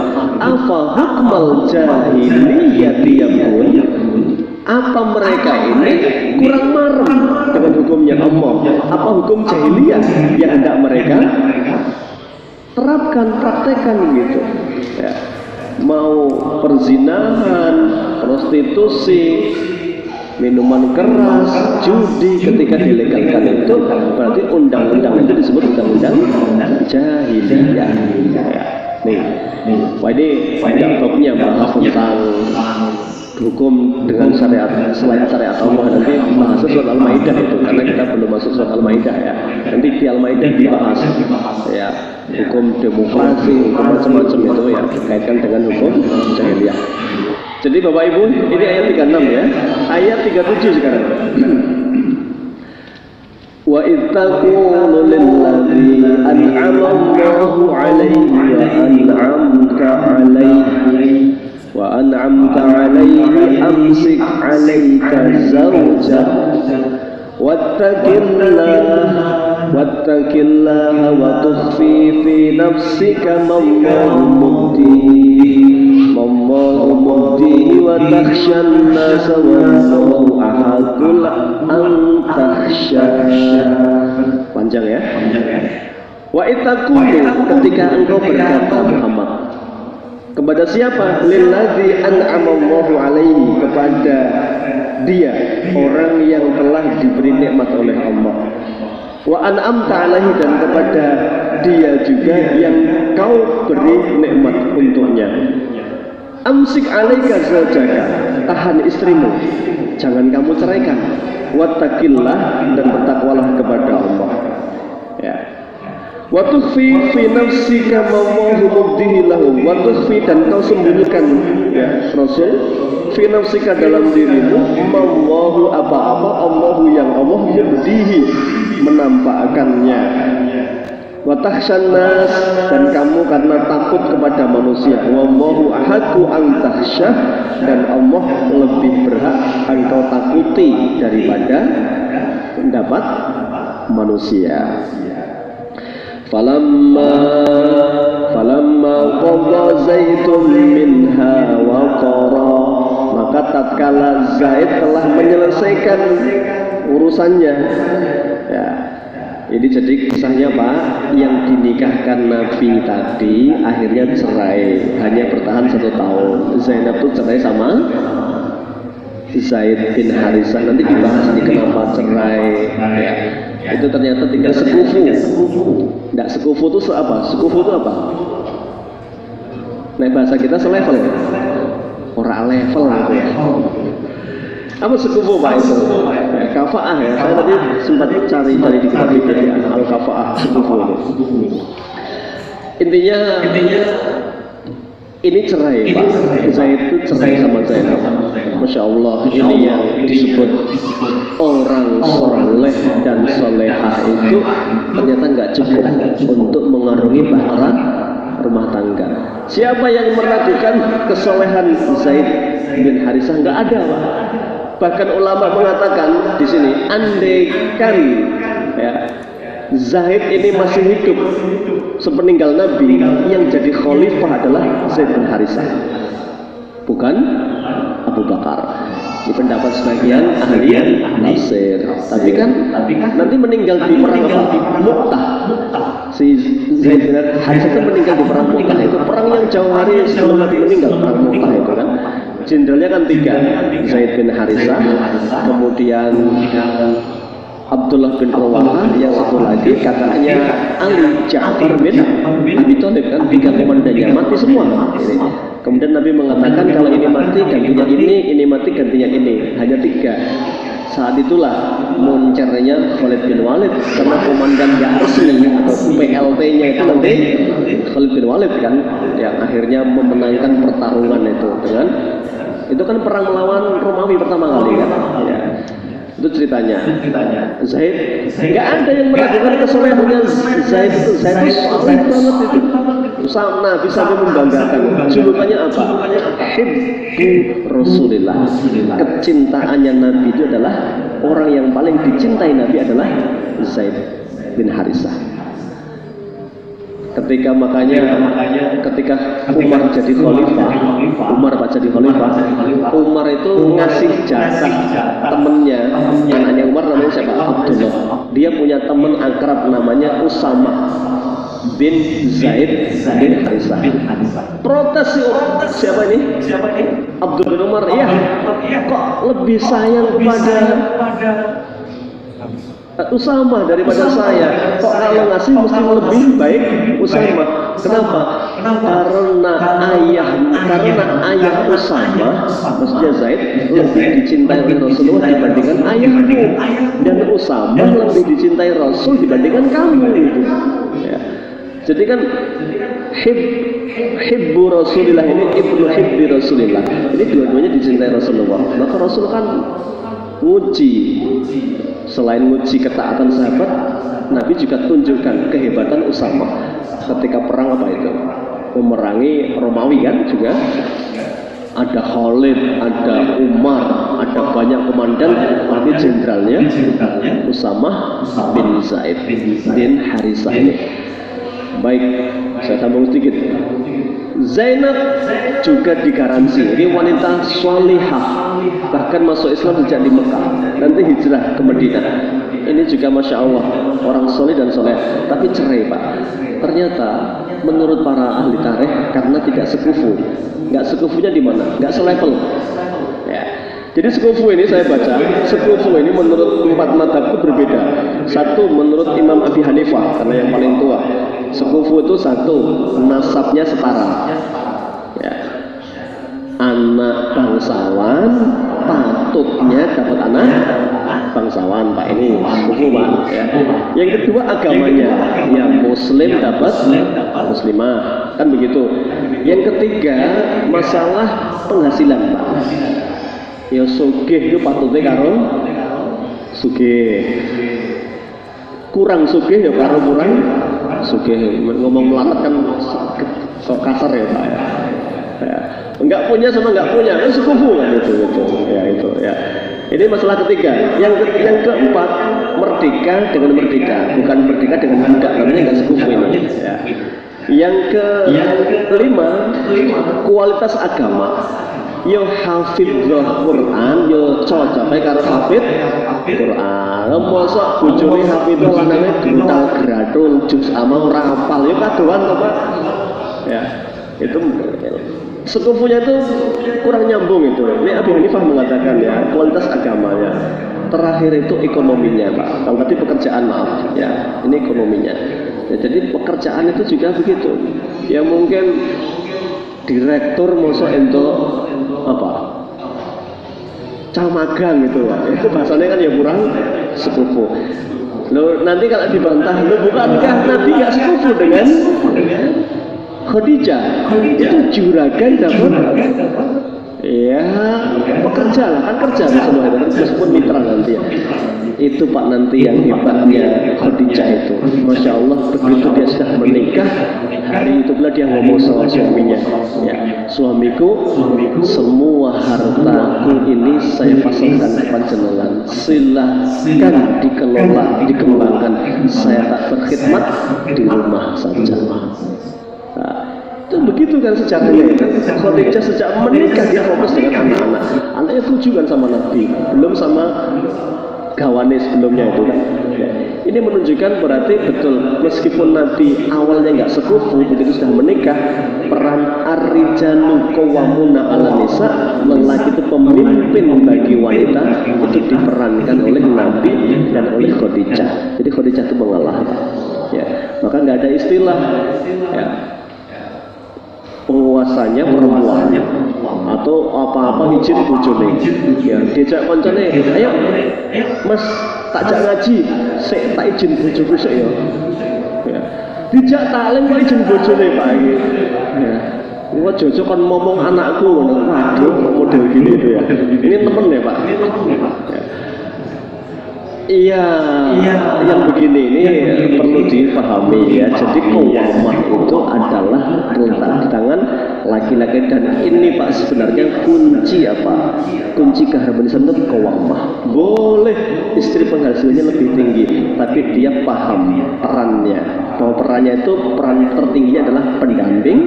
afa hukmal jahiliyati yabghun. Apa mereka ini kurang marah dengan hukumnya Allah? Apa hukum jahiliyah yang hendak mereka terapkan, praktekkan gitu? Ya. Mau perzinahan, prostitusi, minuman keras, judi ketika dilegalkan itu berarti undang-undang itu disebut undang-undang jahiliyah. Ya. Nih, wah ini topnya bahas tentang hukum dengan syariat selain syariat Allah. Nanti bahas surat Al-Maidah itu karena kita belum masuk surat Al-Maidah ya. Nanti di Al-Maidah dibahas ya hukum demokrasi, hukum macam-macam itu ya dikaitkan dengan hukum jahiliyah. Jadi Bapak Ibu, ini ayat 36 ya. Ayat 37 sekarang. Wa ittaqulu lilladzi an'ama Allahu 'alaihi wa an'amta 'alaihi amsik 'alaika zawjak wattaqillaha wa tukhfi fi nafsika ma Allahu mubdihi wa takhshan nasa wallahu ahadul an takhsha. Panjang ya. Wa ittaqulu, ketika engkau berkata Muhammad kepada siapa? Lilladzi an'ama Allahu alaihi, kepada dia orang yang telah diberi nikmat oleh Allah. Wa an'amta alaihi, dan kepada dia juga yang kau beri nikmat untuknya. Amsik alaika zawjaka, tahan istrimu, jangan kamu ceraikan. Wattaqillah, dan bertakwalah kepada Allah. Ya. Wa tukhfi fi nafsika ma Allahu mubdihi lahu. Wa tukhfi, dan kau sembunyikan ya Rasul, fi nafsika, dalam dirimu, ma Allahu, apa-apa Allahu yang Allah mubdihi, menampakkannya. Wa takhshan nas, dan kamu karena takut kepada manusia. Wallahu ahaqu an takhsha, dan Allah lebih berhak engkau takuti daripada pendapat manusia. Falamma qadha Zaidun minha waqara, maka tatkala Zaid telah menyelesaikan urusannya ya. Ini jadi kisahnya Pak, yang dinikahkan Nabi tadi akhirnya cerai, hanya bertahan 1 tahun. Zainab tuh cerai sama Zaid bin Harisah. Nanti dibahas nih kenapa cerai ya. Itu ternyata tinggal sekufu. Nggak, sekufu itu apa? Sekufu itu apa? Nah, bahasa kita selevel, ora level gitu ya. Apa sekufu Pak itu? Kafaah ya. Saya tadi sempat cari di kitab ya, al-kafaah sekufu ini. Intinya ini cerai Pak. Zaid itu cerai sama Zainab. Masya Allah, ini yang disebut orang soleh dan solehah itu ternyata nggak cukup untuk mengarungi bahtera rumah tangga. Siapa yang meragukan kesolehan Zaid bin Harisah? Nggak ada Pak. Bahkan ulama mengatakan di sini, andaikan ya Zaid ini masih hidup sepeninggal Nabi, yang jadi khalifah adalah Zaid bin Harisah, bukan Abu Bakar. Ini pendapat sebagian ahli tafsir. Tapi kan nanti meninggal di perang apa? Mu'tah. Si Zaid bin Harisah itu meninggal di perang Mu'tah. Itu perang yang jauh hari sebelum Nabi meninggal, perang Mu'tah itu kan. Jenderalnya kan 3, Zaid bin Harisah, kemudian Abdullah bin Rawahah, yang satu lagi Nabi kakaknya Ali, Ja'far bin Abi Thalib kan, 3 komandannya mati semua. Ini. Kemudian Nabi mengatakan kalau ini mati gantinya ini mati gantinya ini, hanya 3. Saat itulah muncernya Khalid bin Walid, karena komandan yang resmi atau PLT-nya itu nanti Khalid bin Walid kan, yang akhirnya memenangkan pertarungan itu dengan itu kan perang melawan Romawi pertama kali kan. Ya. Itu ceritanya. Zaid nggak ada yang meragukan kesolehannya Zaid itu soleh banget itu. Nabi sampai membanggakan. Julukannya apa? Hibbu Rasulillah. Kecintaannya Nabi itu adalah orang yang paling dicintai Nabi adalah Zaid bin Harisah. Ketika Umar jadi khalifah, Umar itu ngasih jatah temennya, anaknya Umar namanya siapa? Abdullah. Dia punya teman akrab namanya Usama bin Zaid bin Harisah. Protes siapa ini? Abdul bin Umar. Iya. Kok lebih sayang kepada Usama daripada saya? Kok kalau ngasih mesti lebih baik Usama? Kenapa? Karena ayah Usama, maksudnya Zaid, lebih dicintai Rasulullah dibandingkan ayahmu, dan Usama lebih dicintai Rasul dibandingkan kamu. Ya. Jadi kan hibbu Rasulillah ini ibnu hibbi Rasulillah. Ini dua-duanya dicintai Rasulullah. Maka Rasul kan nguji, selain nguji ketaatan sahabat, Nabi juga tunjukkan kehebatan Usama ketika perang apa itu, memerangi Romawi kan juga. Ada Khalid, ada Umar, ada banyak komandan, tapi jenderalnya Usama bin Zaid bin Harisah ini. Baik, saya sambung sedikit. Zainab juga digaransi, ini wanita sholihah, bahkan masuk Islam sejak di Mekah, nanti hijrah ke Madinah. Ini juga Masya Allah, orang soleh dan soleh, tapi cerai Pak. Ternyata menurut para ahli tarikh, karena tidak sekufu. Nggak sekufunya di mana? Nggak selevel. Ya. Jadi sekufu ini saya baca, sekufu ini menurut 4 madhabku berbeda. Satu menurut Imam Abi Hanifah, karena yang paling tua. Sekufu itu satu, nasabnya setara. Ya. Anak bangsawan patutnya dapat anak bangsawan, Pak. Ini sekufu, Pak. Ya. Yang kedua agamanya, yang Muslim dapat Muslimah, kan begitu. Yang ketiga masalah penghasilan, Pak. Ya sugih itu patutnya karo sugih, kurang sugih ya karo kurang sugih. Ngomong melarat kan sok kasar ya Pak ya. Enggak punya sama enggak punya kan sekufu kan itu ya itu ya. Ini masalah ketiga. Yang keempat, merdeka dengan merdeka, bukan merdeka dengan budak, namanya enggak sekufu ini ya. Yang kelima, kualitas agama. Yo hafidhul Quran, yo cocok karo hafid Quran. Mosok bojone hafidhul lanange brutal gradul juz ama ora hafal, yo kadoan to Pak. Ya, itu sekufunya itu kurang nyambung itu. Ini Abi Hanifah mengatakan ya, kualitas agamanya. Terakhir itu ekonominya Pak. Kalau tadi pekerjaan maaf ya, ini ekonominya. Ya, jadi pekerjaan itu juga begitu. Ya mungkin direktur mosok ento apa? Camagang gitu ya. Itu bahasanya kan ya kurang sekufu. Loh, nanti kalau dibantah, loh bukankah Nabi gak sekufu dengan Khadijah? Itu juragan dapat. Ya, bekerja lah, kan kerja semua itu, meskipun mitra nanti ya. Itu Pak nanti yang hebatnya Khadijah itu, Masya Allah, begitu dia sudah menikah, hari itu pula dia ngomong sama suaminya, ya, suamiku, semua hartaku ini saya pasangkan ke panjenengan, silahkan dikelola, dikembangkan, saya tak berkhidmat di rumah saja. Itu begitu kan sejarahnya kan. Khadijah sejak menikah dia fokus dengan anak-anak. Anaknya tujuan sama Nabi, belum sama gawane sebelumnya itu kan. Ini menunjukkan berarti betul meskipun Nabi awalnya nggak sekufu, begitu sudah menikah, peran ar-rijalu qawwamuna 'alan nisa, lelaki itu pemimpin bagi wanita, itu diperankan oleh Nabi dan oleh Khadijah. Jadi Khadijah itu mengalah, ya. Maka nggak ada istilah, ya, penguasanya perempuan atau apa-apa izin bojone, ya, diajak koncone, ayo mas tak jak ngaji, sik tak izin bojoku sik ya, ya. Dijak taklim kok izin bojone Pak iki, ya. Wah Jojo kan ngomong anakku, waduh model gini itu ya, ini temen ya Pak, ya. Iya, yang begini ini perlu dipahami ya. Jadi qawwamah itu adalah terletak di tangan laki-laki, dan ini Pak sebenarnya kunci apa? Kunci keharmonisan itu qawwamah. Boleh istri penghasilnya lebih tinggi, tapi dia paham perannya. Bahwa perannya itu peran tertingginya adalah pendamping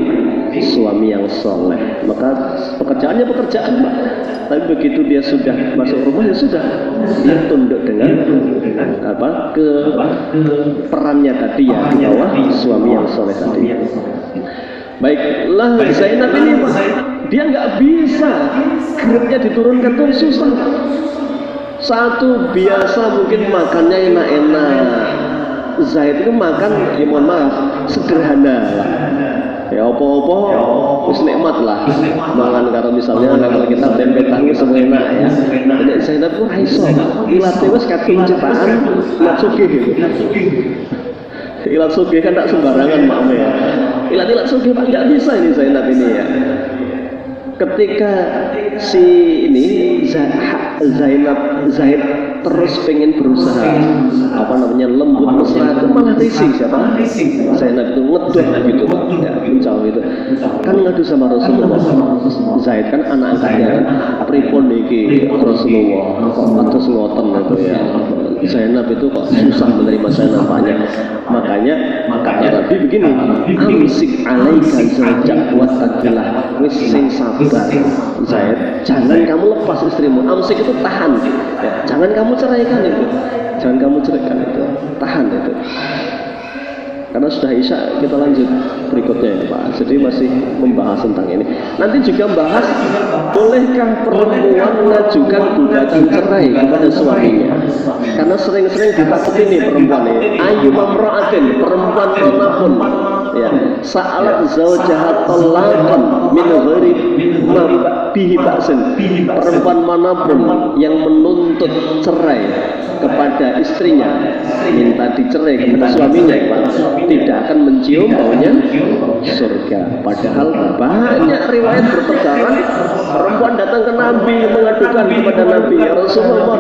suami yang soleh. Maka pekerjaannya pekerjaan Pak. Tapi begitu dia sudah masuk rumah ya sudah, dia tunduk dengan apa ke perannya tadi ya, di bawah suami yang soleh tadi. Baiklah Zainab ini Pak, dia nggak bisa grade-nya diturunkan tuh susah. Satu biasa mungkin makannya enak-enak. Zaid itu makan, ya mohon maaf, sederhana lah. Ya apa-apa wis nikmat lah. Mangan karo misalnya kalau kita tempe tahu semua enak ya. Jadi Zainab ku ra iso. Ilate wis kadung ciptaan ilat sugih gitu. Ilat sugih kan tak sembarangan makme ya. Ilat sugih Pak enggak bisa ini Zainab ini ya. Ketika si ini Zaid terus pengen berusaha apa namanya lembut mesra, itu malah risih siapa? Zainab itu ngedut gitu ya, menjauh itu kan ngadu sama Rasulullah. Zaid kan anak angkatnya kan, pripun iki Rasulullah kok atus ngoten itu ya. Zainab itu kok susah menerima saya nampaknya. Makanya Nabi begini, amsik alaika zawjak wa taqilah, wis sing sabar Zaid, jangan kamu lepas istrimu. Amsik itu tahan ya, jangan kamu ceraikan itu, jangan kamu ceraikan itu, tahan itu. Karena sudah Isya, kita lanjut berikutnya ya Pak. Jadi masih membahas tentang ini. Nanti juga membahas bolehkah perempuan mengajukan gugatan cerai kepada suaminya. Karena sering-sering ditakut ini perempuan ini. Ayu mamra'atin, perempuan manapun ya, sa'alat zawjaha talaqan min ghairi bihi ba'sin. Perempuan manapun yang menuntut cerai kepada istrinya, minta dicerai kepada suaminya Pak, tidak akan mencium baunya surga. Padahal banyak riwayat bertebaran perempuan datang ke Nabi mengadukan kepada Nabi, ya Rasulullah,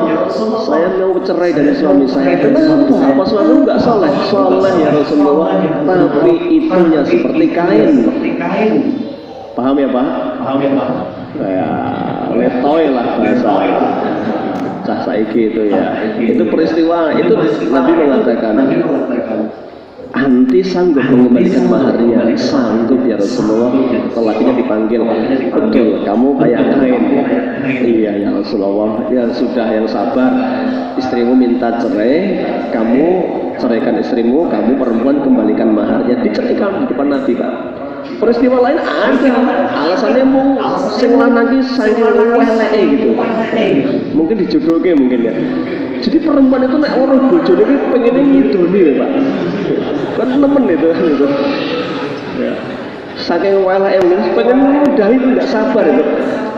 saya mau cerai dari suami saya. Kenapa? Apa suamimu nggak soleh? Soleh ya Rasulullah, tapi itunya seperti kain. Paham ya Pak? Paham ya Pak. Kayak letoy lah bahasa cah saiki itu ya. Itu peristiwa itu Nabi mengatakan, anti sanggup mengembalikan maharnya? Sanggup ya Rasulullah. Lelakinya dipanggil, betul kamu kayak kain. Iya ya Rasulullah, ya sudah yang sabar, istrimu minta cerai, kamu ceraikan istrimu, kamu perempuan kembalikan maharnya. Diceraikan di depan Nabi Pak. Peristiwa lain ada, alasannya mau sing lanang iki saking weleke gitu. Mungkin dijodohke mungkin ya. Jadi perempuan itu nek weruh bojone iki pengene ngidoni ya Pak. Kan nemen itu. Ya. Saking weleke mungkin pengen mudahi enggak sabar itu.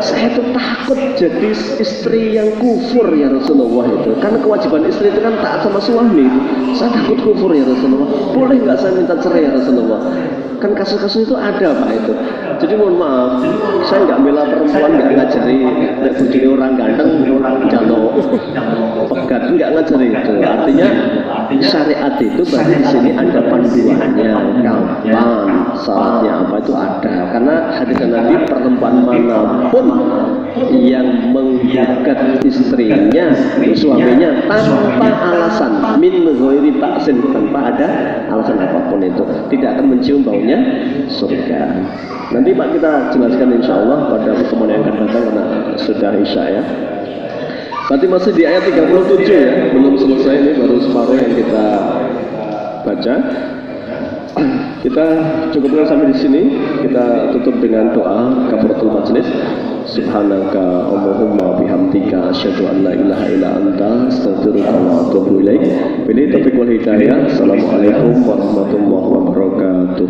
Saya tuh takut jadi istri yang kufur ya Rasulullah itu. Karena kewajiban istri itu kan taat sama suami itu. Saya takut kufur ya Rasulullah. Boleh nggak saya minta cerai ya Rasulullah? Kan kasus-kasus itu ada Pak itu. Jadi mohon maaf, saya nggak bela perempuan, nggak ngajari nek bojone orang ganteng jalo pegat, nggak ngajari itu. Artinya syariat itu berarti di sini ada panduannya, kapan salatnya apa itu ada. Karena hadis Nabi, perempuan manapun yang menggugat istrinya, suaminya tanpa alasan, min ghairi ta'sin, tanpa ada alasan apapun itu, tidak akan mencium baunya surga. Nanti Pak kita jelaskan insya Allah pada pertemuan yang akan datang karena sudah Isya ya. Berarti masih di ayat 37 ya, belum selesai, ini baru separuh yang kita baca. Kita cukupkan sampai di sini. Kita tutup dengan doa kafaratul majlis. Subhanaka Allahumma bihamdika asyhadu an la ilaha illa anta astaghfiruka wa atubu ilaik. Bila taufiq wal hidayah. Assalamualaikum warahmatullahi wabarakatuh.